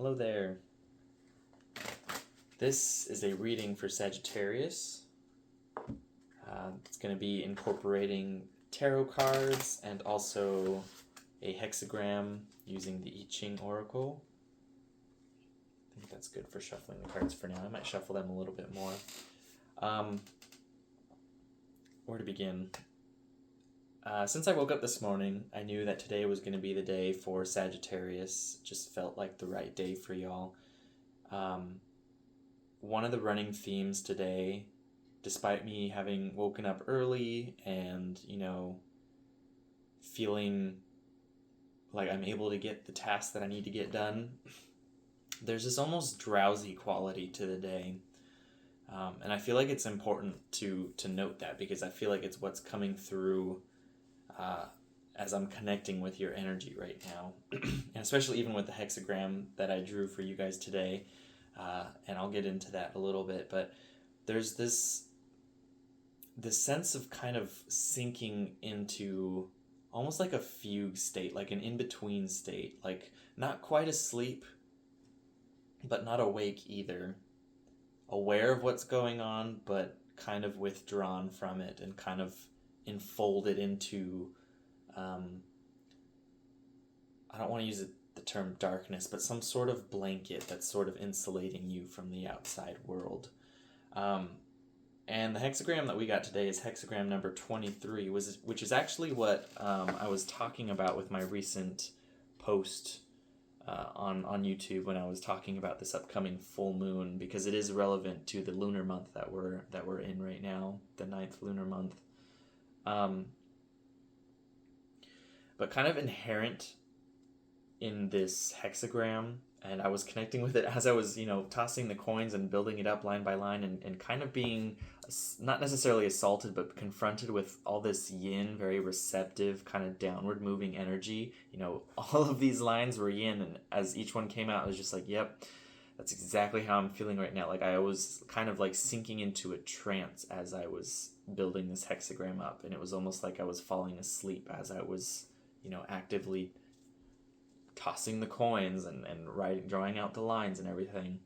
Hello there. This is a reading for Sagittarius. It's going to be incorporating tarot cards and also a hexagram using the I Ching Oracle. I think that's good for shuffling the cards for now. I might shuffle them a little bit more. Where to begin? Since I woke up this morning, I knew that today was going to be the day for Sagittarius. Just felt like the right day for y'all. One of the running themes today, despite me having woken up early and, feeling like I'm able to get the tasks that I need to get done, there's this almost drowsy quality to the day. And I feel like it's important to note that, because I feel like it's what's coming through as I'm connecting with your energy right now. And especially even with the hexagram that I drew for you guys today. And I'll get into that a little bit, but there's this sense of kind of sinking into almost like a fugue state, like an in-between state, like not quite asleep, but not awake either. Aware of what's going on, but kind of withdrawn from it and kind of enfolded into, I don't want to use the term darkness, but some sort of blanket that's sort of insulating you from the outside world. And the hexagram that we got today is hexagram number 23, which is actually what I was talking about with my recent post on YouTube when I was talking about this upcoming full moon, because it is relevant to the lunar month that we're in right now, the 9th lunar month. But kind of inherent in this hexagram, and I was connecting with it as I was, tossing the coins and building it up line by line, and kind of being not necessarily assaulted, but confronted with all this yin, very receptive, kind of downward moving energy. All of these lines were yin, and as each one came out, I was just like, yep, that's exactly how I'm feeling right now. Like I was kind of like sinking into a trance as I was building this hexagram up, and it was almost like I was falling asleep as I was, actively tossing the coins and drawing out the lines and everything.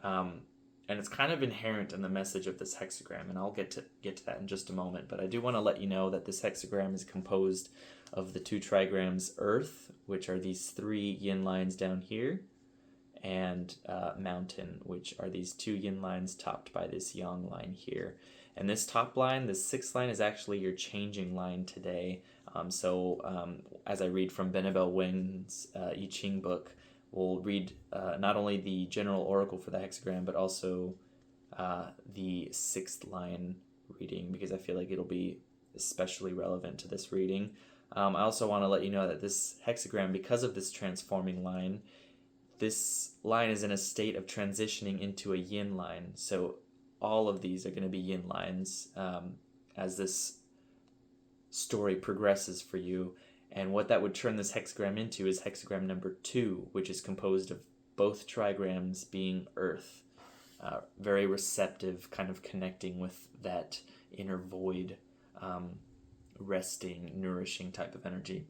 And it's kind of inherent in the message of this hexagram, and I'll get to that in just a moment. But I do want to let you know that this hexagram is composed of the 2 trigrams Earth, which are these 3 yin lines down here, and Mountain, which are these 2 yin lines topped by this yang line here. And this top line, this 6th line, is actually your changing line today. As I read from Benabel Wing's I Ching book, we'll read not only the general oracle for the hexagram, but also the 6th line reading, because I feel like it'll be especially relevant to this reading. I also want to let you know that this hexagram, because of this transforming line, this line is in a state of transitioning into a yin line. So all of these are going to be yin lines as this story progresses for you. And what that would turn this hexagram into is hexagram number 2, which is composed of both trigrams being Earth. Very receptive, kind of connecting with that inner void, resting, nourishing type of energy.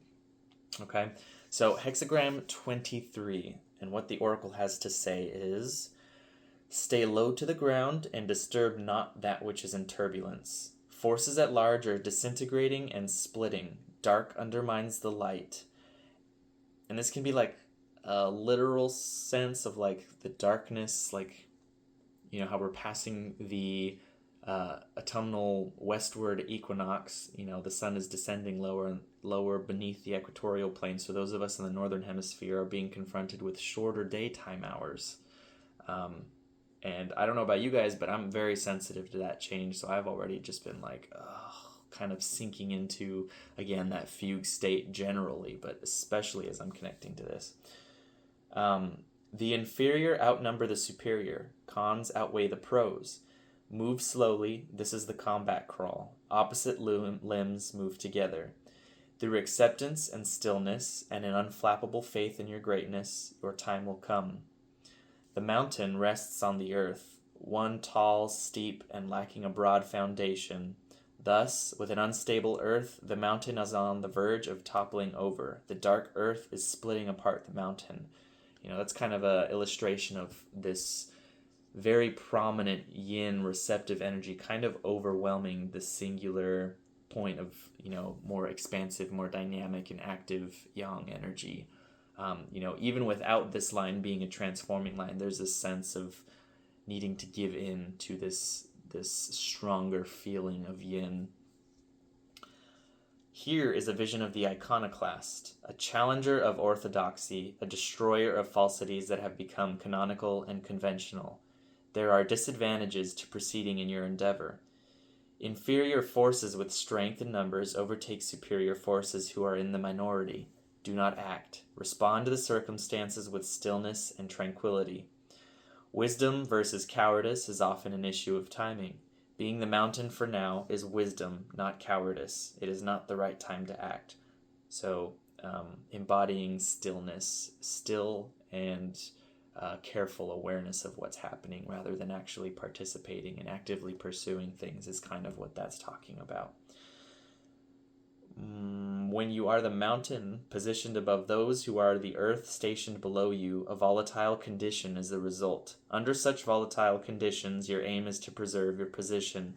Okay, so hexagram 23, and what the oracle has to say is, stay low to the ground and disturb not that which is in turbulence. Forces at large are disintegrating and splitting. Dark undermines the light. And this can be like a literal sense of like the darkness, like, how we're passing the autumnal westward equinox. The sun is descending lower and lower beneath the equatorial plane. So those of us in the northern hemisphere are being confronted with shorter daytime hours. And I don't know about you guys, but I'm very sensitive to that change. So I've already just been like, kind of sinking into, again, that fugue state generally, but especially as I'm connecting to this. The inferior outnumber the superior. Cons outweigh the pros. Move slowly. This is the combat crawl. Opposite limbs move together. Through acceptance and stillness and an unflappable faith in your greatness, your time will come. The mountain rests on the earth, one tall, steep, and lacking a broad foundation. Thus, with an unstable earth, the mountain is on the verge of toppling over. The dark earth is splitting apart the mountain. That's kind of a illustration of this very prominent yin receptive energy kind of overwhelming the singular point of, more expansive, more dynamic and active yang energy. Even without this line being a transforming line, there's a sense of needing to give in to this stronger feeling of yin. Here is a vision of the iconoclast, a challenger of orthodoxy, a destroyer of falsities that have become canonical and conventional. There are disadvantages to proceeding in your endeavor. Inferior forces with strength in numbers overtake superior forces who are in the minority. Do not act. Respond to the circumstances with stillness and tranquility. Wisdom versus cowardice is often an issue of timing. Being the mountain for now is wisdom, not cowardice. It is not the right time to act. So, embodying stillness, still and careful awareness of what's happening rather than actually participating and actively pursuing things is kind of what that's talking about. When you are the mountain positioned above those who are the earth stationed below you, a volatile condition is the result. Under such volatile conditions, your aim is to preserve your position.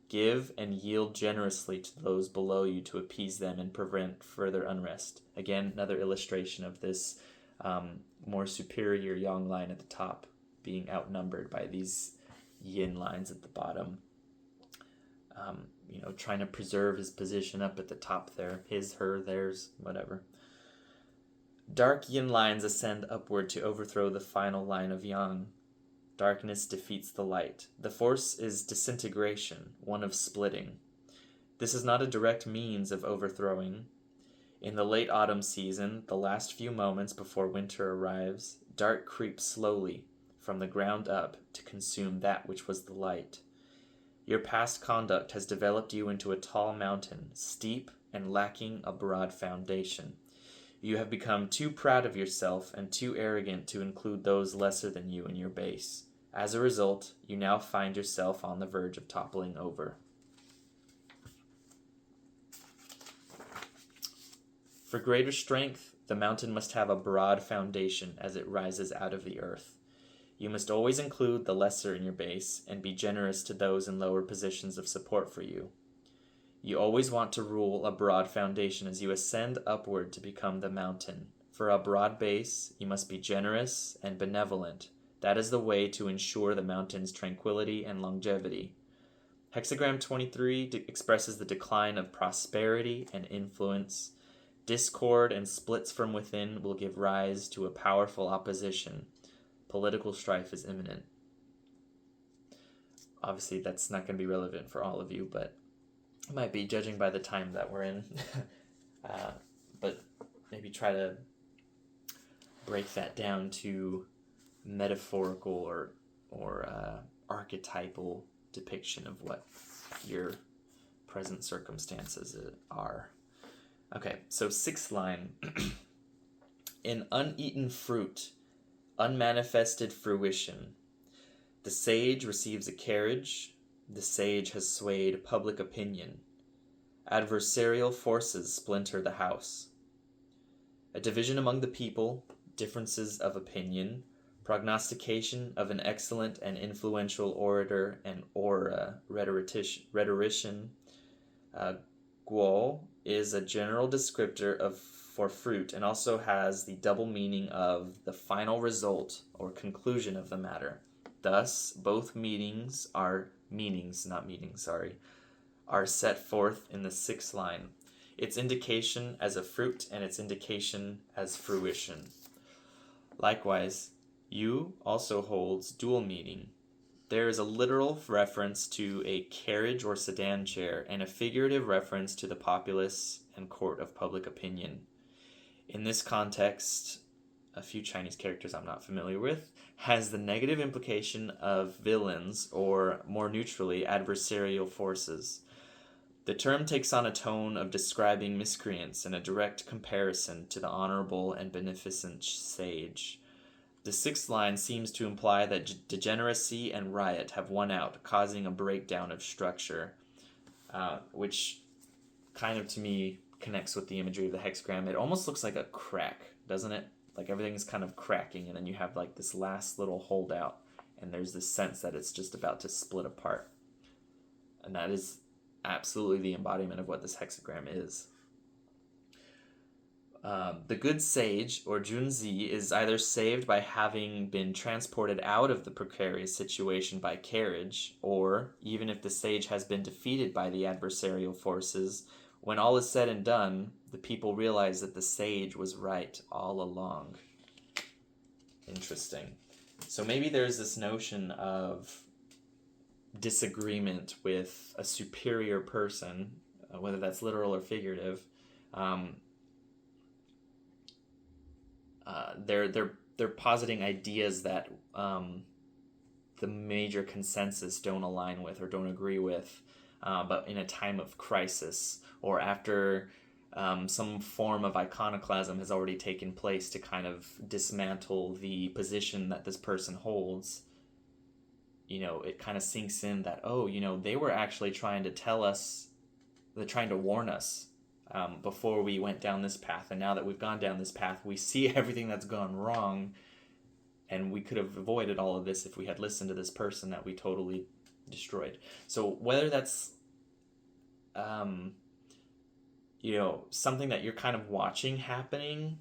Give and yield generously to those below you to appease them and prevent further unrest. Again, another illustration of this more superior yang line at the top being outnumbered by these yin lines at the bottom. Trying to preserve his position up at the top there. His, her, theirs, whatever. Dark yin lines ascend upward to overthrow the final line of yang. Darkness defeats the light. The force is disintegration, one of splitting. This is not a direct means of overthrowing. In the late autumn season, the last few moments before winter arrives, dark creeps slowly from the ground up to consume that which was the light. Your past conduct has developed you into a tall mountain, steep and lacking a broad foundation. You have become too proud of yourself and too arrogant to include those lesser than you in your base. As a result, you now find yourself on the verge of toppling over. For greater strength, the mountain must have a broad foundation as it rises out of the earth. You must always include the lesser in your base and be generous to those in lower positions of support for you. You always want to rule a broad foundation as you ascend upward to become the mountain. For a broad base, you must be generous and benevolent. That is the way to ensure the mountain's tranquility and longevity. Hexagram 23 expresses the decline of prosperity and influence. Discord and splits from within will give rise to a powerful opposition. Political strife is imminent. Obviously, that's not going to be relevant for all of you, but it might be, judging by the time that we're in. But maybe try to break that down to metaphorical or archetypal depiction of what your present circumstances are. Okay, so 6th line. In uneaten fruit, unmanifested fruition, the sage receives a carriage. The sage has swayed public opinion. Adversarial forces splinter the house. A division among the people, differences of opinion, prognostication of an excellent and influential orator and rhetorician. Guo is a general descriptor for fruit and also has the double meaning of the final result or conclusion of the matter. Thus, both meanings are set forth in the 6th line. Its indication as a fruit and its indication as fruition. Likewise, yu also holds dual meaning. There is a literal reference to a carriage or sedan chair and a figurative reference to the populace and court of public opinion. In this context, a few Chinese characters I'm not familiar with, has the negative implication of villains, or more neutrally, adversarial forces. The term takes on a tone of describing miscreants in a direct comparison to the honorable and beneficent sage. The 6th line seems to imply that degeneracy and riot have won out, causing a breakdown of structure, which kind of, to me, connects with the imagery of the hexagram. It almost looks like a crack, doesn't it? like everything's kind of cracking, and then you have like this last little holdout, and there's this sense that it's just about to split apart. And that is absolutely the embodiment of what this hexagram is. The good sage, or Junzi, is either saved by having been transported out of the precarious situation by carriage, or, even if the sage has been defeated by the adversarial forces, when all is said and done, the people realize that the sage was right all along. Interesting. So maybe there's this notion of disagreement with a superior person, whether that's literal or figurative. They're positing ideas that the major consensus don't align with or don't agree with, but in a time of crisis, or after some form of iconoclasm has already taken place to kind of dismantle the position that this person holds, it kind of sinks in that, they were actually trying to tell us, they're trying to warn us before we went down this path. And now that we've gone down this path, we see everything that's gone wrong, and we could have avoided all of this if we had listened to this person that we totally destroyed. So whether that's something that you're kind of watching happening,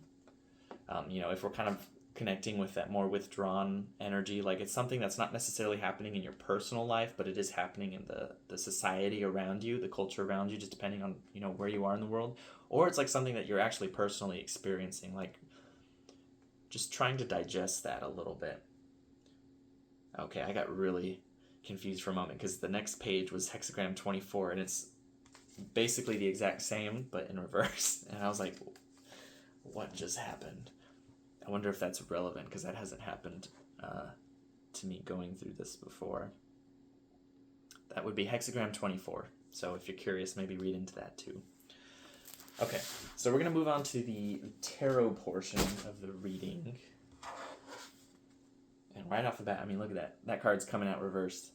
if we're kind of connecting with that more withdrawn energy, like it's something that's not necessarily happening in your personal life, but it is happening in the society around you, the culture around you, just depending on where you are in the world. Or it's like something that you're actually personally experiencing, like just trying to digest that a little bit. Okay, I got really confused for a moment because the next page was hexagram 24, and it's basically the exact same but in reverse, and I was like, what just happened? I wonder if that's relevant, because that hasn't happened to me going through this before. That would be hexagram 24. So if you're curious, maybe read into that too. Okay, so we're going to move on to the tarot portion of the reading. And right off the bat, look at that. That card's coming out reversed.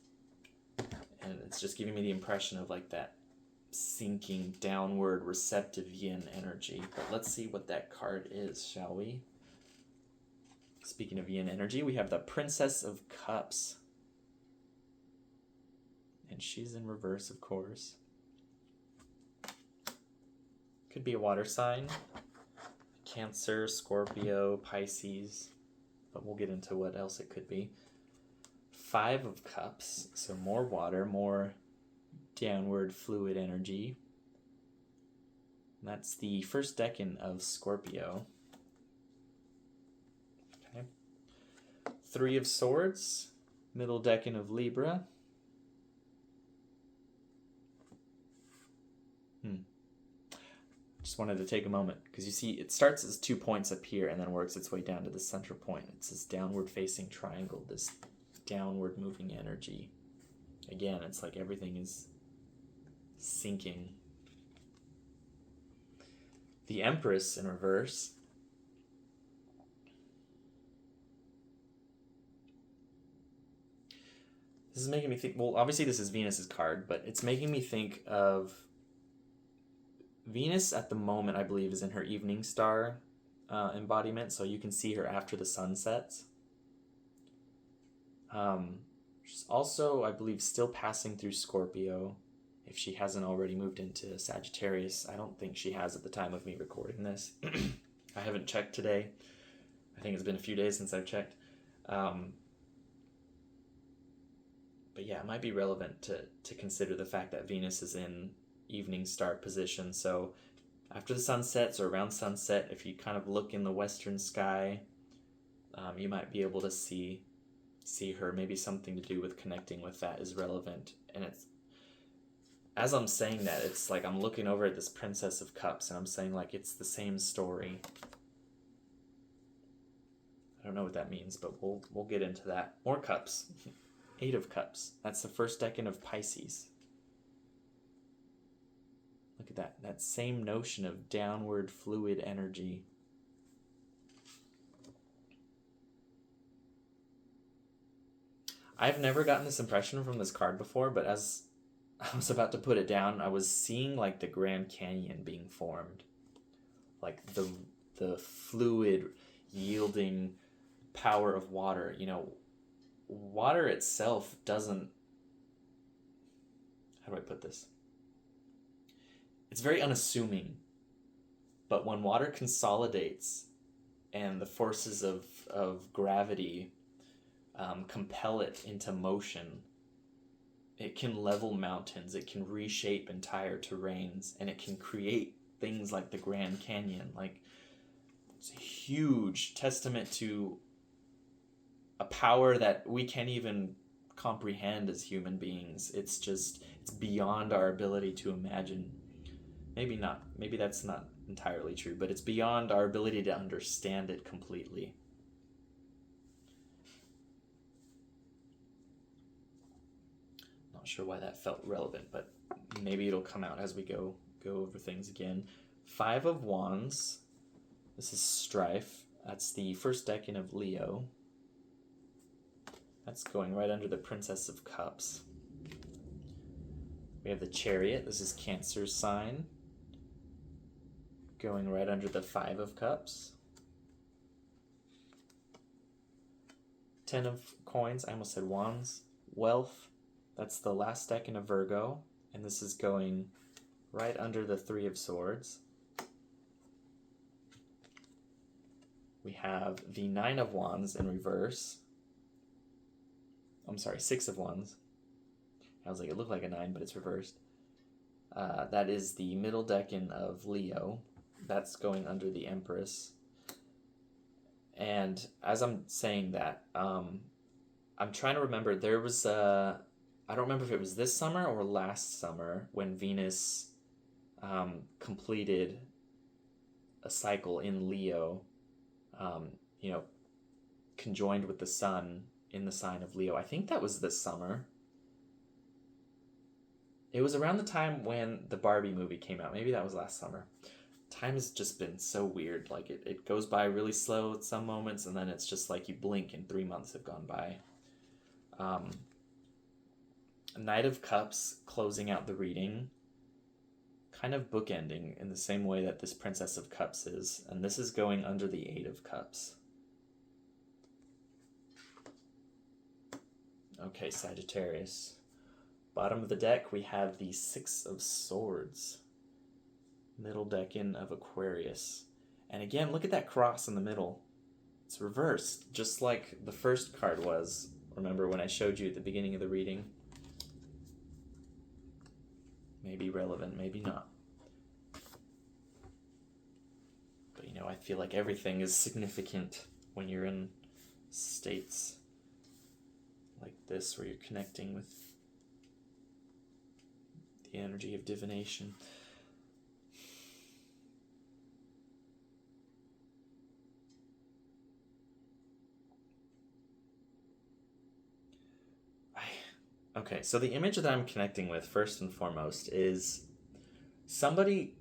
And it's just giving me the impression of like that sinking downward receptive yin energy. But let's see what that card is, shall we? Speaking of yin energy, we have the Princess of Cups. And she's in reverse, of course. Could be a water sign. Cancer, Scorpio, Pisces. But we'll get into what else it could be. 5 of Cups. So more water, more downward fluid energy. And that's the first decan of Scorpio. 3 of Swords, middle decan of Libra. Just wanted to take a moment, because you see it starts as 2 points up here and then works its way down to the center point. It's this downward facing triangle, this downward moving energy. Again, it's like everything is sinking. The Empress in reverse. This is making me think, well, obviously this is Venus's card, but it's making me think of Venus at the moment, I believe, is in her evening star embodiment, so you can see her after the sun sets. She's also, I believe, still passing through Scorpio, if she hasn't already moved into Sagittarius. I don't think she has at the time of me recording this. I haven't checked today. I think it's been a few days since I've checked. But yeah, it might be relevant to consider the fact that Venus is in evening star position. So after the sun sets or around sunset, if you kind of look in the western sky, you might be able to see her. Maybe something to do with connecting with that is relevant. And it's, as I'm saying that, it's like I'm looking over at this Princess of Cups and I'm saying like it's the same story. I don't know what that means, but we'll get into that. More cups. 8 of Cups. That's the first decan of Pisces. Look at that same notion of downward fluid energy. I've never gotten this impression from this card before, but as I was about to put it down, I was seeing like the Grand Canyon being formed. Like the fluid, yielding power of water. Water itself doesn't, how do I put this? It's very unassuming, but when water consolidates and the forces of gravity compel it into motion, it can level mountains, it can reshape entire terrains, and it can create things like the Grand Canyon. Like, it's a huge testament to a power that we can't even comprehend as human beings. It's beyond our ability to imagine. Maybe that's not entirely true, but it's beyond our ability to understand it completely. Not sure why that felt relevant, but maybe it'll come out as we go over things again. 5 of Wands. This is strife. That's the first decan of Leo. That's going right under the Princess of Cups. We have the Chariot. This is Cancer's sign, going right under the 5 of Cups. 10 of Coins. I almost said Wands. Wealth. That's the last decan of Virgo, and this is going right under the 3 of Swords. We have the 9 of Wands in reverse. I'm sorry, 6 of Wands. I was like, it looked like a 9, but it's reversed. That is the middle decan of Leo. That's going under the Empress. And as I'm saying that, I'm trying to remember, there was I don't remember if it was this summer or last summer when Venus completed a cycle in Leo, conjoined with the sun in the sign of Leo. I think that was this summer. It was around the time when the Barbie movie came out. Maybe that was last summer. Time has just been so weird. Like, it goes by really slow at some moments, and then it's just like you blink and 3 months have gone by. Knight of Cups closing out the reading, kind of bookending in the same way that this Princess of Cups is, and this is going under the 8 of Cups. Okay, Sagittarius. Bottom of the deck, we have the 6 of Swords. Middle decan of Aquarius. And again, look at that cross in the middle. It's reversed, just like the first card was. Remember when I showed you at the beginning of the reading? Maybe relevant, maybe not. But I feel like everything is significant when you're in states like this, where you're connecting with the energy of divination. Okay, so the image that I'm connecting with first and foremost is somebody.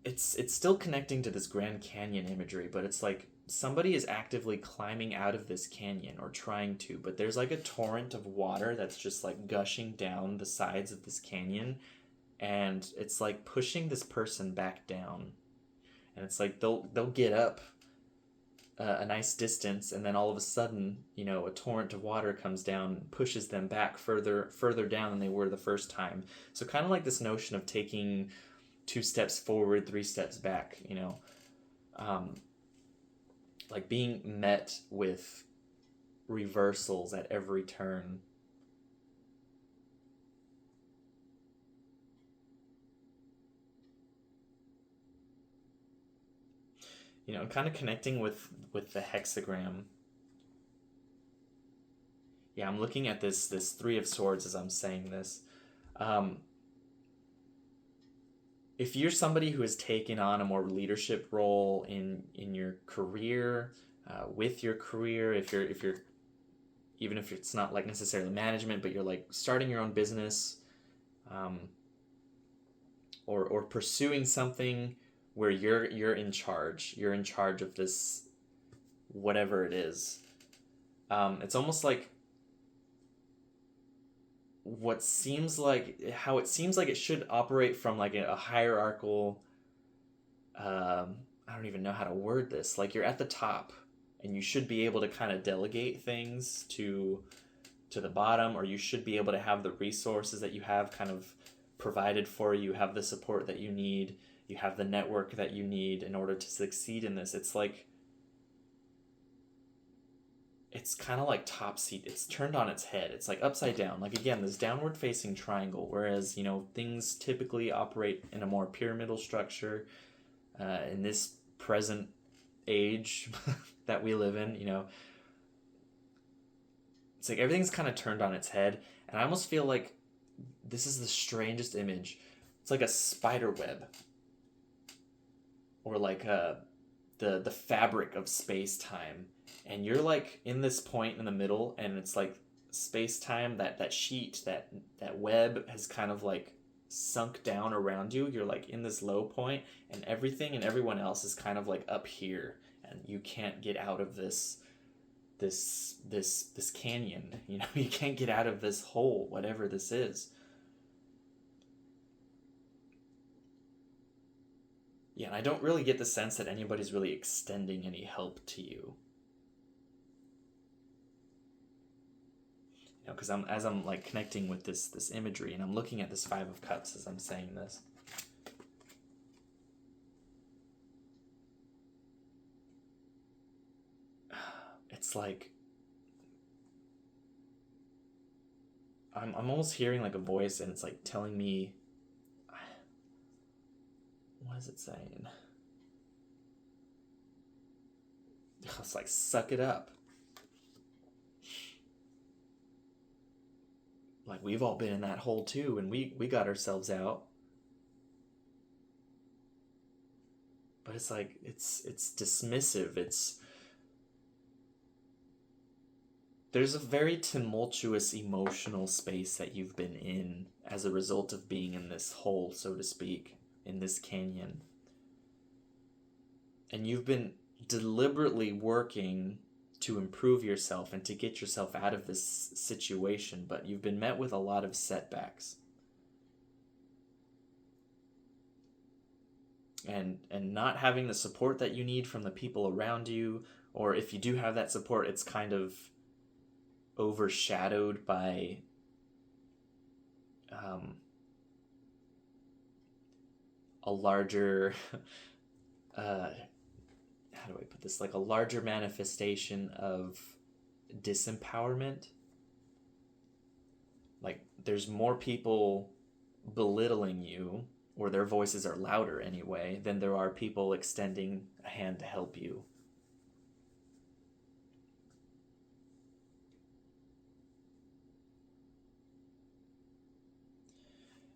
It's still connecting to this Grand Canyon imagery, but it's like somebody is actively climbing out of this canyon, or trying to, but there's like a torrent of water that's just like gushing down the sides of this canyon, and it's like pushing this person back down. And it's like they'll get up a nice distance, and then all of a sudden, a torrent of water comes down and pushes them back further down than they were the first time. So kind of like this notion of taking 2 steps forward, 3 steps back, like being met with reversals at every turn. Kind of connecting with the hexagram. Yeah, I'm looking at this 3 of Swords as I'm saying this. If you're somebody who has taken on a more leadership role in your career, with your career, if you're even if it's not like necessarily management, but you're like starting your own business, or pursuing something where you're in charge of this, whatever it is. It's almost like how it seems like it should operate from like a hierarchical, I I don't even know how to word this. Like, you're at the top and you should be able to kind of delegate things to the bottom, or you should be able to have the resources that you have kind of provided for you, have the support that you need, you have the network that you need in order to succeed in this. It's like, it's kind of like top seat. It's turned on its head. It's like upside down. Like, again, this downward facing triangle, whereas, you know, things typically operate in a more pyramidal structure. In this present age that we live in, you know, it's like everything's kind of turned on its head. And I almost feel like this is the strangest image. It's like a spider web, or like the fabric of space-time, and you're like in this point in the middle, and it's like space-time, that sheet, that web has kind of like sunk down around you. You're like in this low point, and everything and everyone else is kind of like up here, and you can't get out of this canyon. You know, you can't get out of this hole, whatever this is. Yeah, and I don't really get the sense that anybody's really extending any help to you. You know, because as I'm like connecting with this imagery, and I'm looking at this Five of Cups as I'm saying this. It's like I'm almost hearing like a voice, and it's like telling me, what is it saying? It's like, suck it up. Like, we've all been in that hole too, and we got ourselves out. But it's like, it's dismissive. There's a very tumultuous emotional space that you've been in as a result of being in this hole, so to speak, in this canyon. And you've been deliberately working to improve yourself and to get yourself out of this situation, but you've been met with a lot of setbacks. And not having the support that you need from the people around you, or if you do have that support, it's kind of overshadowed by a larger how do I put this, like a larger manifestation of disempowerment. Like, there's more people belittling you, or their voices are louder anyway, than there are people extending a hand to help you.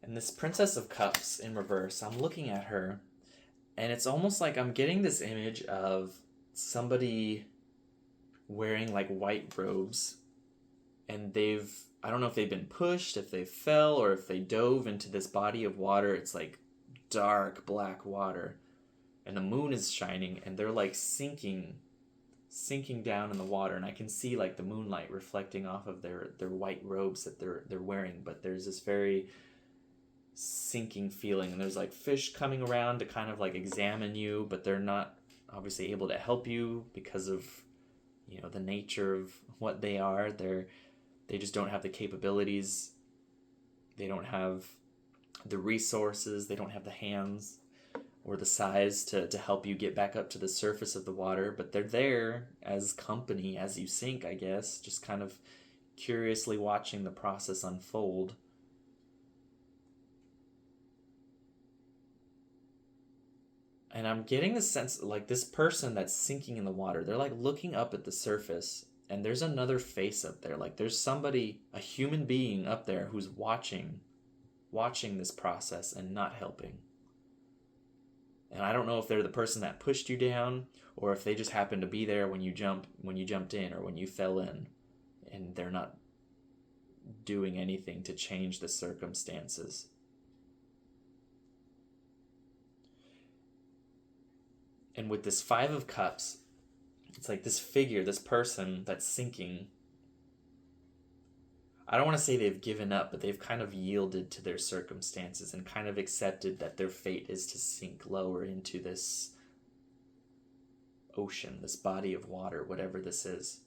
And this Princess of Cups in reverse, I'm looking at her, and it's almost like I'm getting this image of somebody wearing like white robes, and I don't know if they've been pushed, if they fell, or if they dove into this body of water. It's like dark black water, and the moon is shining, and they're like sinking down in the water, and I can see like the moonlight reflecting off of their white robes that they're wearing, but there's this very sinking feeling, and there's like fish coming around to kind of like examine you, but they're not obviously able to help you because of, you know, the nature of what they are. They just don't have the capabilities, they don't have the resources, they don't have the hands or the size to help you get back up to the surface of the water, but they're there as company as you sink, I guess, just kind of curiously watching the process unfold. And I'm getting the sense, like, this person that's sinking in the water, they're like looking up at the surface, and there's another face up there. Like, there's somebody, a human being up there who's watching this process and not helping. And I don't know if they're the person that pushed you down, or if they just happened to be there when you jumped in, or when you fell in, and they're not doing anything to change the circumstances. And with this Five of Cups, it's like this figure, this person that's sinking. I don't want to say they've given up, but they've kind of yielded to their circumstances and kind of accepted that their fate is to sink lower into this ocean, this body of water, whatever this is.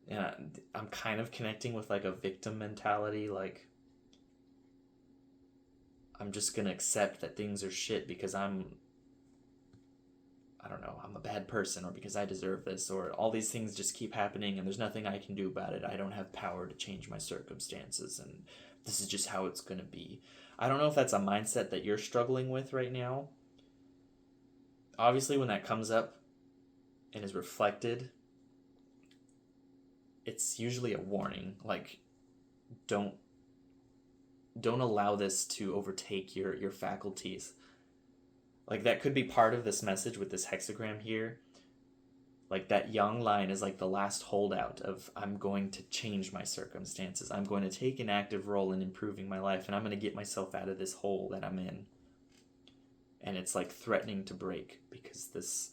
And I'm kind of connecting with like a victim mentality, like I'm just gonna accept that things are shit because I don't know, I'm a bad person, or because I deserve this, or all these things just keep happening and there's nothing I can do about it. I don't have power to change my circumstances and this is just how it's going to be. I don't know if that's a mindset that you're struggling with right now. Obviously, when that comes up and is reflected, it's usually a warning. Like, don't allow this to overtake your faculties. Like, that could be part of this message with this hexagram here. Like, that young line is like the last holdout of, I'm going to change my circumstances. I'm going to take an active role in improving my life, and I'm going to get myself out of this hole that I'm in. And it's like threatening to break, because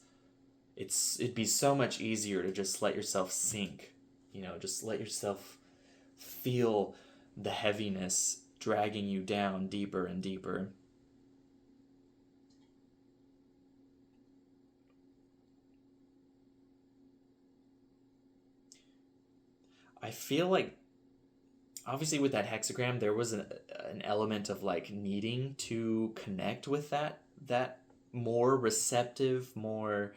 it'd be so much easier to just let yourself sink. You know, just let yourself feel the heaviness dragging you down deeper and deeper. I feel like, obviously with that hexagram, there was an element of like needing to connect with that more receptive, more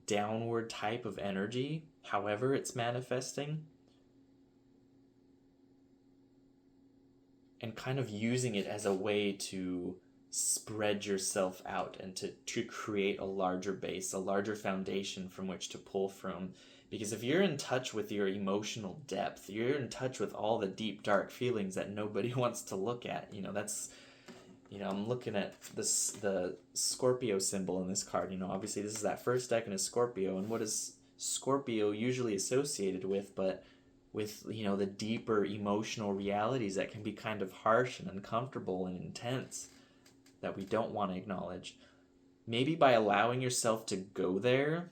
downward type of energy, however it's manifesting, and kind of using it as a way to spread yourself out and to create a larger base, a larger foundation from which to pull from. Because if you're in touch with your emotional depth, you're in touch with all the deep, dark feelings that nobody wants to look at. You know, that's, you know, I'm looking at the Scorpio symbol in this card. You know, obviously this is that first deck in a Scorpio, and what is Scorpio usually associated with, but with, you know, the deeper emotional realities that can be kind of harsh and uncomfortable and intense that we don't want to acknowledge. Maybe by allowing yourself to go there,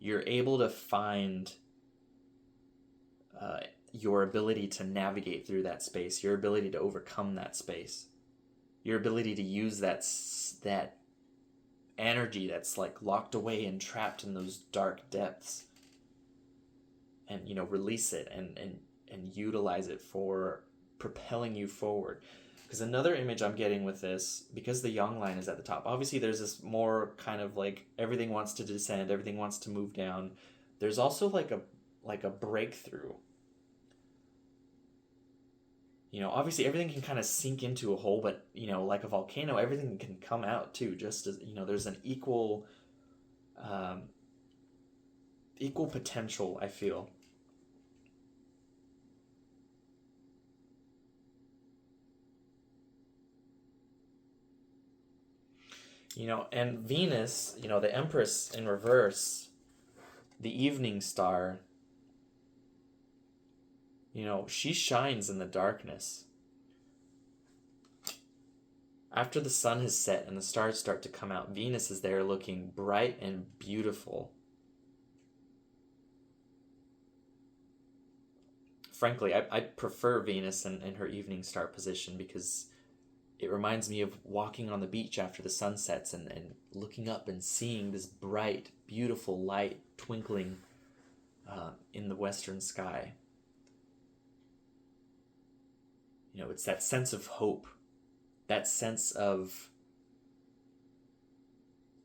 you're able to find your ability to navigate through that space, your ability to overcome that space, your ability to use that energy that's like locked away and trapped in those dark depths, and, you know, release it and utilize it for propelling you forward. Because another image I'm getting with this, because the yang line is at the top, obviously there's this more kind of like everything wants to descend, everything wants to move down. There's also like a breakthrough. You know, obviously everything can kind of sink into a hole, but, you know, like a volcano, everything can come out too. Just as, you know, there's an equal potential, I feel. You know, and Venus, you know, the Empress in reverse, the evening star, you know, she shines in the darkness. After the sun has set and the stars start to come out, Venus is there looking bright and beautiful. Frankly, I prefer Venus in her evening star position, because it reminds me of walking on the beach after the sun sets and looking up and seeing this bright, beautiful light twinkling in the western sky. You know, it's that sense of hope, that sense of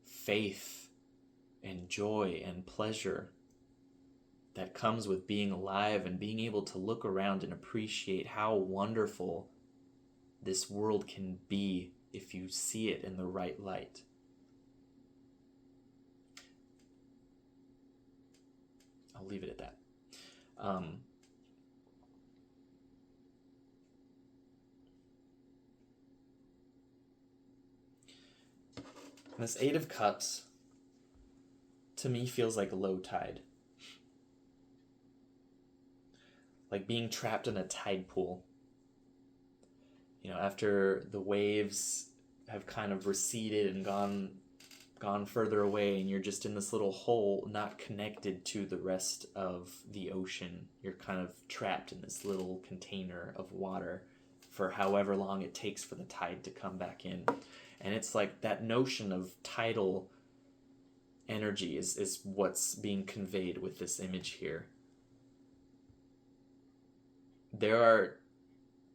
faith and joy and pleasure that comes with being alive and being able to look around and appreciate how wonderful this world can be if you see it in the right light. I'll leave it at that. This Eight of Cups, to me, feels like a low tide. Like being trapped in a tide pool. You know, after the waves have kind of receded and gone further away, and you're just in this little hole, not connected to the rest of the ocean. You're kind of trapped in this little container of water, for however long it takes for the tide to come back in. And it's like that notion of tidal energy is what's being conveyed with this image here. There are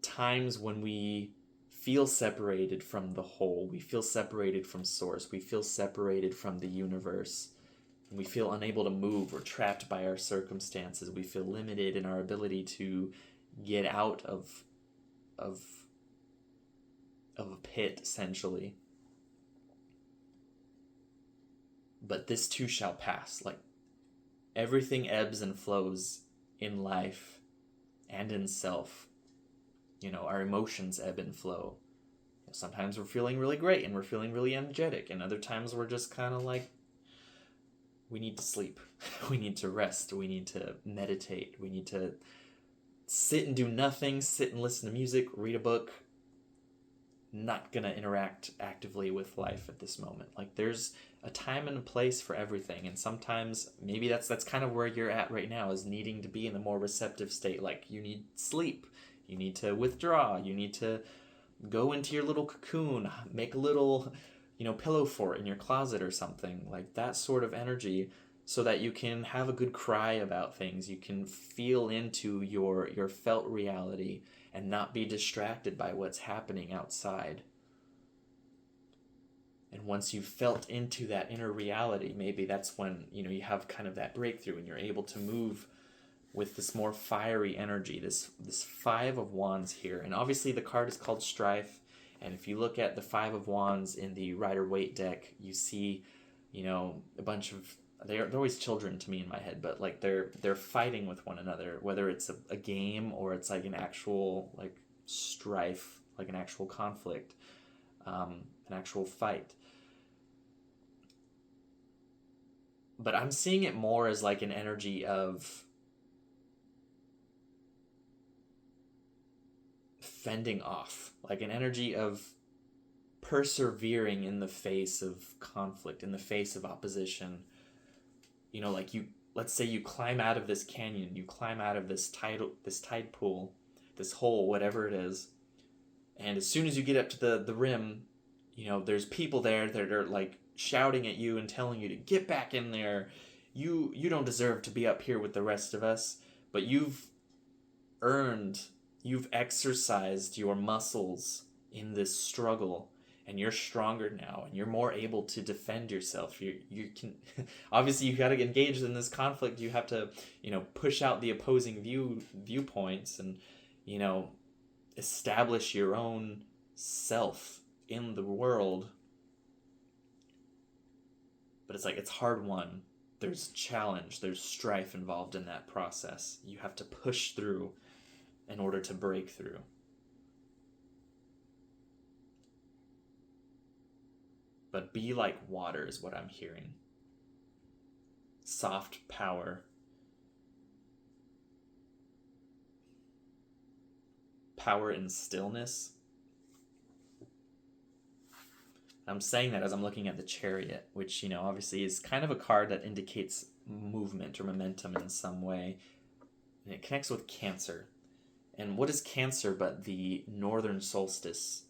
times when we feel separated from the whole, we feel separated from source, we feel separated from the universe, and we feel unable to move or trapped by our circumstances. We feel limited in our ability to get out of a pit, essentially. But this too shall pass. Like, everything ebbs and flows in life and in self. Our emotions ebb and flow. Sometimes we're feeling really great and we're feeling really energetic, and other times we're just kind of like, we need to sleep. We need to rest. We need to meditate. We need to sit and do nothing, sit and listen to music, read a book. Not gonna interact actively with life at this moment. Like, there's a time and a place for everything, and sometimes maybe that's kind of where you're at right now, is needing to be in a more receptive state. Like, you need sleep, you need to withdraw, you need to go into your little cocoon, make a little pillow fort in your closet or something, like that sort of energy, so that you can have a good cry about things. You can feel into your felt reality and not be distracted by what's happening outside. And once you've felt into that inner reality, maybe that's when you have kind of that breakthrough and you're able to move with this more fiery energy, this Five of Wands here. And obviously the card is called Strife, and if you look at the Five of Wands in the Rider-Waite deck, you see a bunch of, they're always children to me in my head, but like they're fighting with one another, whether it's a game or it's like an actual like strife, like an actual conflict, an actual fight. But I'm seeing it more as like an energy of fending off, like an energy of persevering in the face of conflict, in the face of opposition. Like let's say you climb out of this canyon, you climb out of this tide pool, this hole, whatever it is, and as soon as you get up to the rim, there's people there that are like shouting at you and telling you to get back in there. You don't deserve to be up here with the rest of us, but you've exercised your muscles in this struggle, and you're stronger now, and you're more able to defend yourself. You can obviously, you got to engage in this conflict. You have to push out the opposing viewpoints and establish your own self in the world. But it's like, it's hard won. There's challenge, there's strife involved in that process. You have to push through in order to break through. But be like water is what I'm hearing. Soft power. Power in stillness. I'm saying that as I'm looking at the Chariot, which, obviously is kind of a card that indicates movement or momentum in some way. And it connects with Cancer. And what is Cancer but the northern solstice?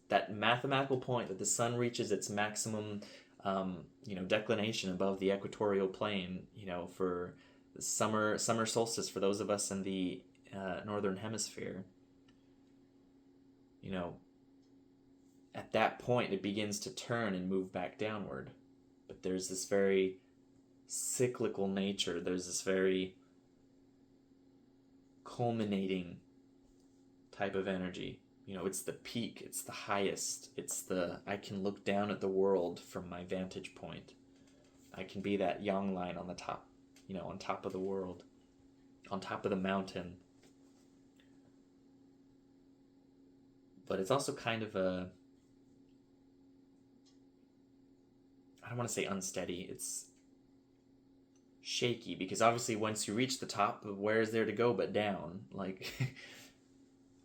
That mathematical point that the sun reaches its maximum, declination above the equatorial plane, for the summer solstice for those of us in the northern hemisphere. At that point, it begins to turn and move back downward. But there's this very cyclical nature. There's this very culminating type of energy. It's the peak, it's the highest, I can look down at the world from my vantage point. I can be that yang line on the top, on top of the world, on top of the mountain. But it's also kind of I don't want to say unsteady, it's shaky, because obviously once you reach the top, where is there to go but down? Like,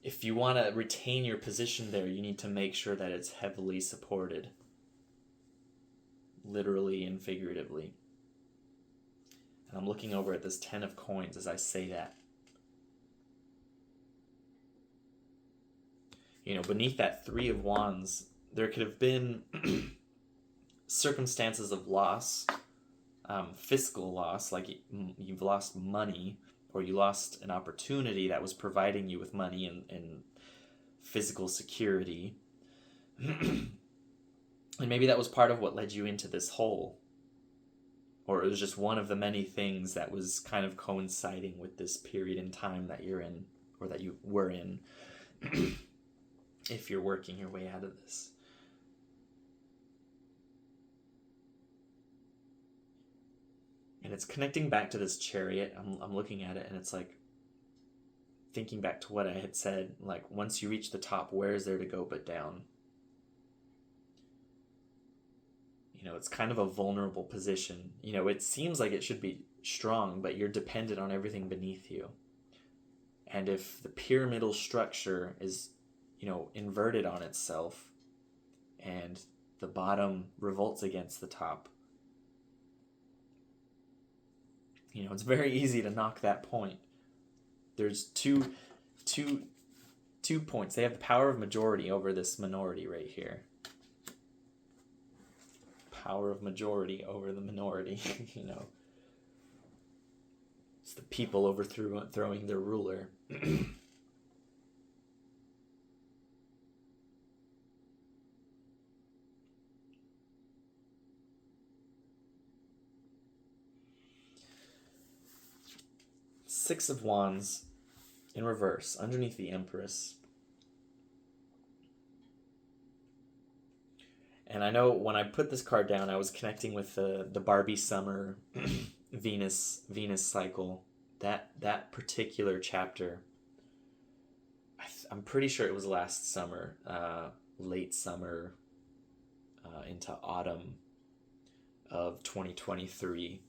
if you want to retain your position there, you need to make sure that it's heavily supported, literally and figuratively. And I'm looking over at this 10 of coins as I say that. beneath that Three of Wands, there could have been circumstances of loss, fiscal loss, like you've lost money, or you lost an opportunity that was providing you with money and physical security. And maybe that was part of what led you into this hole. Or it was just one of the many things that was kind of coinciding with this period in time that you're in, or that you were in, if you're working your way out of this. And it's connecting back to this Chariot. I'm looking at it, and it's like thinking back to what I had said, like, once you reach the top, where is there to go but down? It's kind of a vulnerable position. It seems like it should be strong, but you're dependent on everything beneath you. And if the pyramidal structure is, inverted on itself, and the bottom revolts against the top, it's very easy to knock that point. There's two points. They have the power of majority over this minority right here. Power of majority over the minority. It's the people overthrowing their ruler. Six of Wands in reverse underneath the Empress. And I know when I put this card down, I was connecting with the Barbie summer Venus cycle. That particular chapter, I'm pretty sure it was last summer, late summer into autumn of 2023.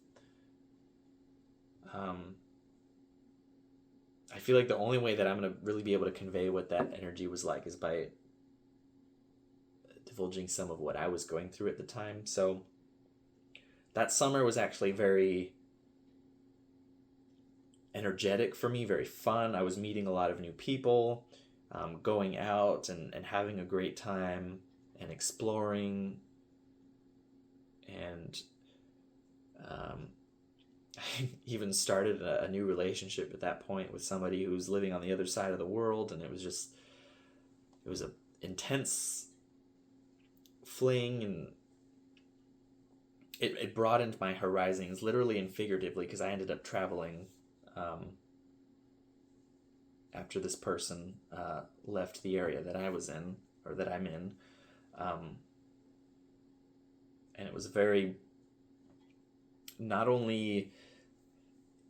I feel like the only way that I'm going to really be able to convey what that energy was like is by divulging some of what I was going through at the time. So that summer was actually very energetic for me, very fun. I was meeting a lot of new people, going out and having a great time and exploring. And I even started a new relationship at that point with somebody who was living on the other side of the world, and it was a intense fling, and it broadened my horizons, literally and figuratively, because I ended up traveling after this person left the area that I was in, or that I'm in, and it was very, not only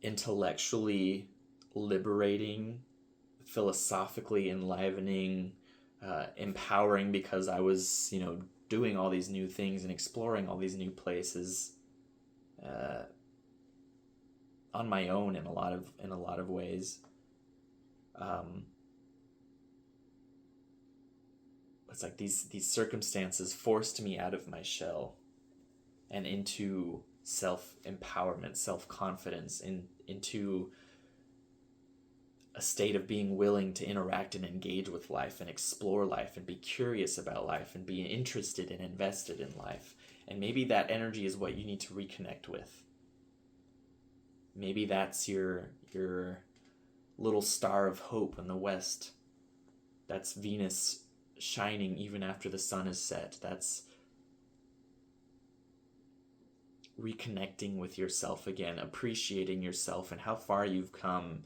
intellectually liberating, philosophically enlivening, empowering, because I was, doing all these new things and exploring all these new places on my own in a lot of ways. It's like these circumstances forced me out of my shell and into self-empowerment, self-confidence, into a state of being willing to interact and engage with life and explore life and be curious about life and be interested and invested in life. And maybe that energy is what you need to reconnect with. Maybe that's your little star of hope in the west. That's Venus shining even after the sun is set. That's reconnecting with yourself again, appreciating yourself and how far you've come,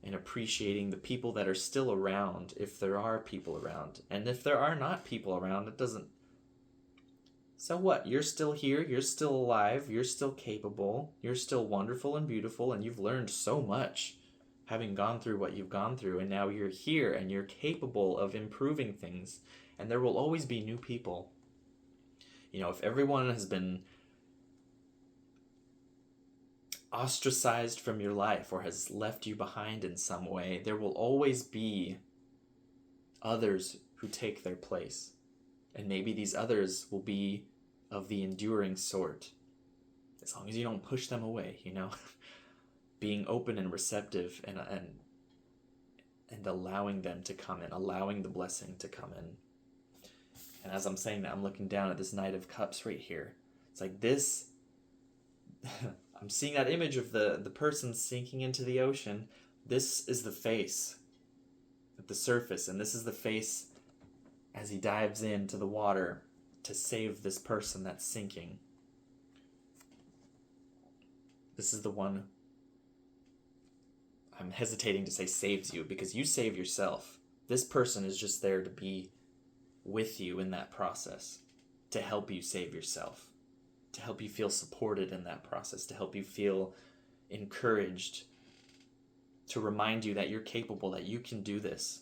and appreciating the people that are still around, if there are people around. And if there are not people around, it doesn't... So what? You're still here, you're still alive, you're still capable, you're still wonderful and beautiful, and you've learned so much having gone through what you've gone through, and now you're here and you're capable of improving things, and there will always be new people. If everyone has been ostracized from your life or has left you behind in some way, there will always be others who take their place. And maybe these others will be of the enduring sort, as long as you don't push them away, Being open and receptive and and allowing them to come in, allowing the blessing to come in. And as I'm saying that, I'm looking down at this Knight of Cups right here. It's like this, I'm seeing that image of the person sinking into the ocean. This is the face at the surface, and this is the face as he dives into the water to save this person that's sinking. This is the one, I'm hesitating to say saves you, because you save yourself. This person is just there to be with you in that process, to help you save yourself, to help you feel supported in that process, to help you feel encouraged, to remind you that you're capable, that you can do this.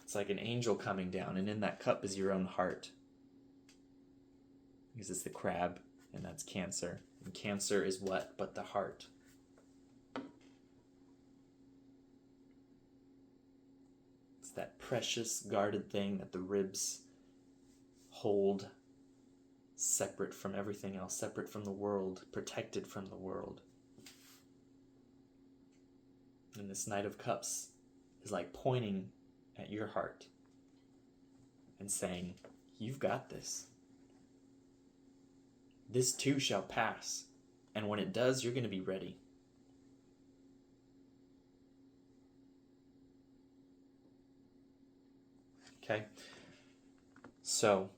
It's like an angel coming down, and in that cup is your own heart. Because it's the crab, and that's Cancer. And Cancer is what but the heart? It's that precious, guarded thing that the ribs hold, separate from everything else, separate from the world, protected from the world. And this Knight of Cups is like pointing at your heart and saying, you've got this. This too shall pass. And when it does, you're going to be ready. Okay? So,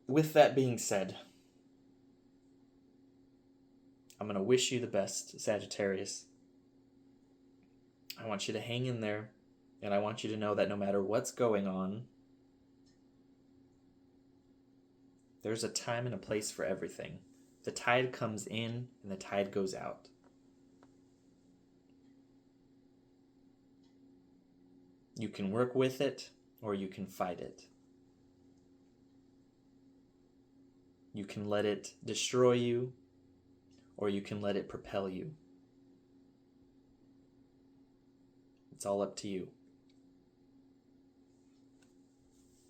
with that being said, I'm going to wish you the best, Sagittarius. I want you to hang in there, and I want you to know that no matter what's going on, there's a time and a place for everything. The tide comes in and the tide goes out. You can work with it or you can fight it. You can let it destroy you or you can let it propel you. It's all up to you.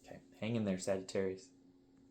Okay, hang in there, Sagittarius.